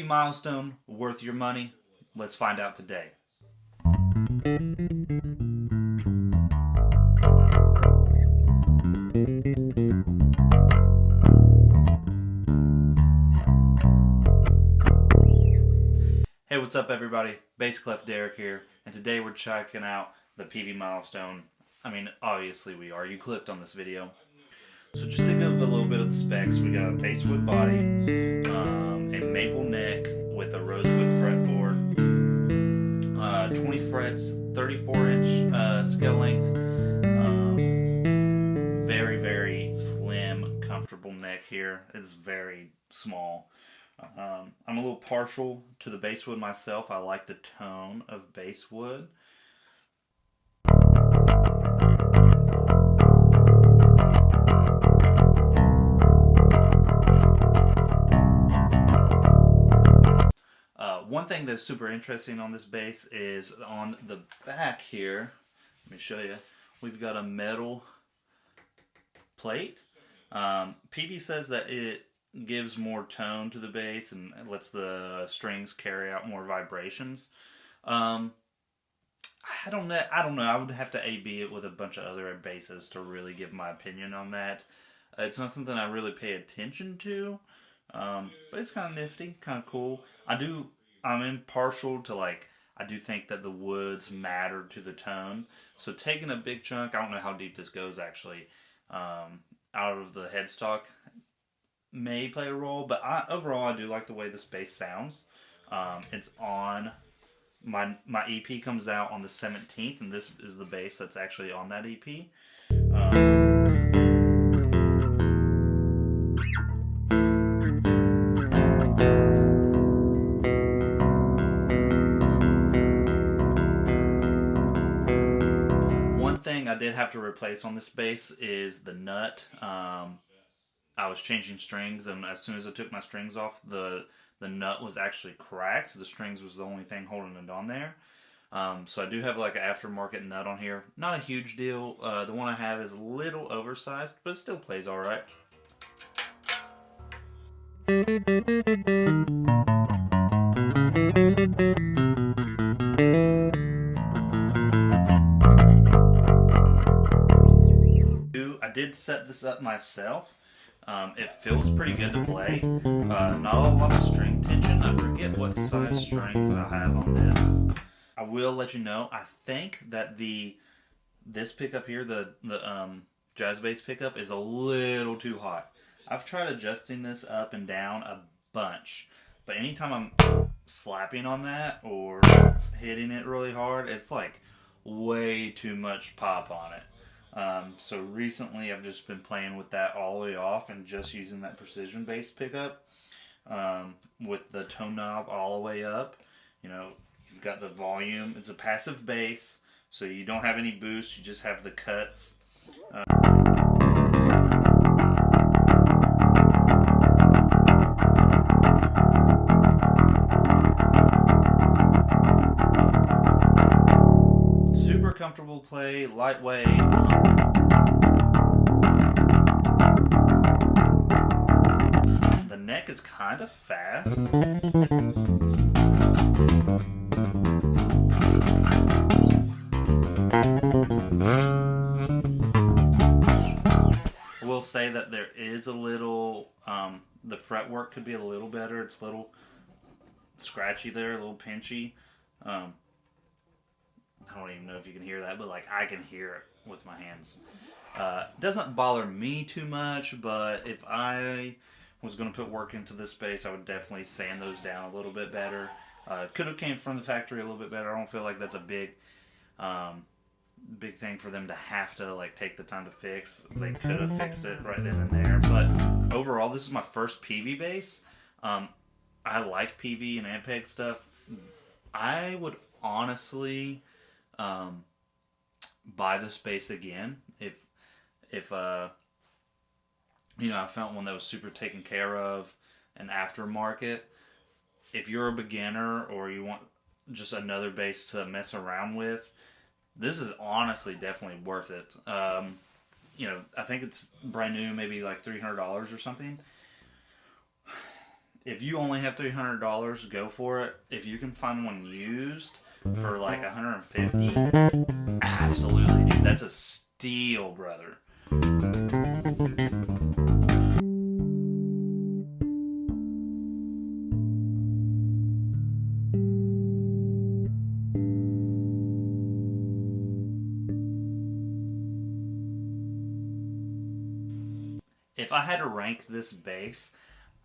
Peavey Milestone worth your money? Let's find out today. Hey, what's up everybody? Bass Clef Derreck here, and today we're checking out the Peavey Milestone. I mean, obviously we are. You clicked on this video. So just to give a little bit of the specs, we got a basswood body, a maple neck with a rosewood fretboard, 20 frets, 34-inch scale length, very, very slim, comfortable neck here. It's very small. I'm a little partial to the basswood myself. I like the tone of basswood. One thing that's super interesting on this bass is on the back here. Let me show you. We've got a metal plate. Peavey says that it gives more tone to the bass and lets the strings carry out more vibrations. I don't know. I would have to A/B it with a bunch of other basses to really give my opinion on that. It's not something I really pay attention to, but it's kind of nifty, kind of cool. I'm impartial to, like, I do think that the woods matter to the tone. So taking a big chunk, I don't know how deep this goes actually, out of the headstock may play a role, but overall I do like the way this bass sounds. It's on my EP comes out on the 17th, and this is the bass that's actually on that EP. One thing I did have to replace on this bass is the nut. I was changing strings, and as soon as I took my strings off, the nut was actually cracked. The strings was the only thing holding it on there. So I do have like an aftermarket nut on here. Not a huge deal. The one I have is a little oversized, but it still plays alright. I did set this up myself. It feels pretty good to play. Not a lot of string tension. I forget what size strings I have on this. I will let you know, I think that this pickup here, the jazz bass pickup, is a little too hot. I've tried adjusting this up and down a bunch, but anytime I'm slapping on that or hitting it really hard, it's like way too much pop on it. So recently I've just been playing with that all the way off and just using that precision bass pickup, with the tone knob all the way up. You know, you've got the volume. It's a passive bass, so you don't have any boost, you just have the cuts. Super comfortable play, lightweight. The neck is kind of fast. I will say that there is a little, the fretwork could be a little better. It's a little scratchy there, a little pinchy. I don't even know if you can hear that, but like I can hear it with my hands. It doesn't bother me too much, but if I was going to put work into this bass, I would definitely sand those down a little bit better. Could have came from the factory a little bit better. I don't feel like that's a big thing for them to have to like take the time to fix. They could have fixed it right then and there. But overall, this is my first Peavey bass. I like Peavey and Ampeg stuff. I would honestly buy this bass again if you know, I found one that was super taken care of, an aftermarket. If you're a beginner or you want just another bass to mess around with, this is honestly definitely worth it. You know, I think it's brand new, maybe like $300 or something. if you only have $300, go for it. If you can find one used for like $150, absolutely, dude. That's a steal, brother. If I had to rank this bass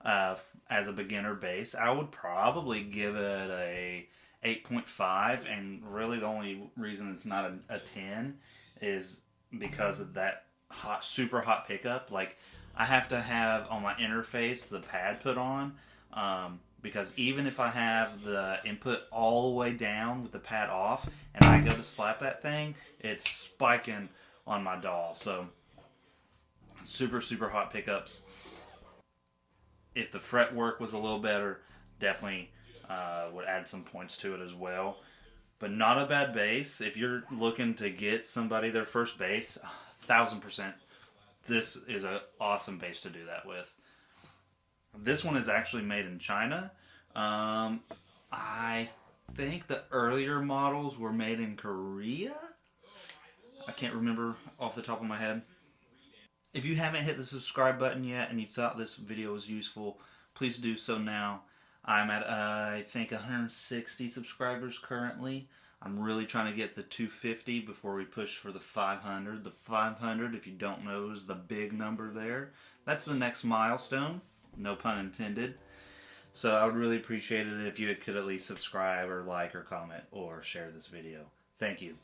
as a beginner bass, I would probably give it a 8.5, and really the only reason it's not a 10 is because of that super hot pickup. Like, I have to have on my interface the pad put on, because even if I have the input all the way down with the pad off and I go to slap that thing, it's spiking on my DAW. So super hot pickups. If the fret work was a little better, definitely would add some points to it as well. But not a bad bass. If you're looking to get somebody their first bass, 1000%, this is an awesome bass to do that with. This one is actually made in China. I think the earlier models were made in Korea. I can't remember off the top of my head. If you haven't hit the subscribe button yet and you thought this video was useful, please do so now. I'm at, I think, 160 subscribers currently. I'm really trying to get the 250 before we push for the 500. The 500, if you don't know, is the big number there. That's the next milestone, no pun intended. So I would really appreciate it if you could at least subscribe or like or comment or share this video. Thank you.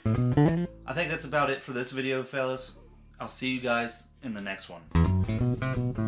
I think that's about it for this video, fellas. I'll see you guys in the next one.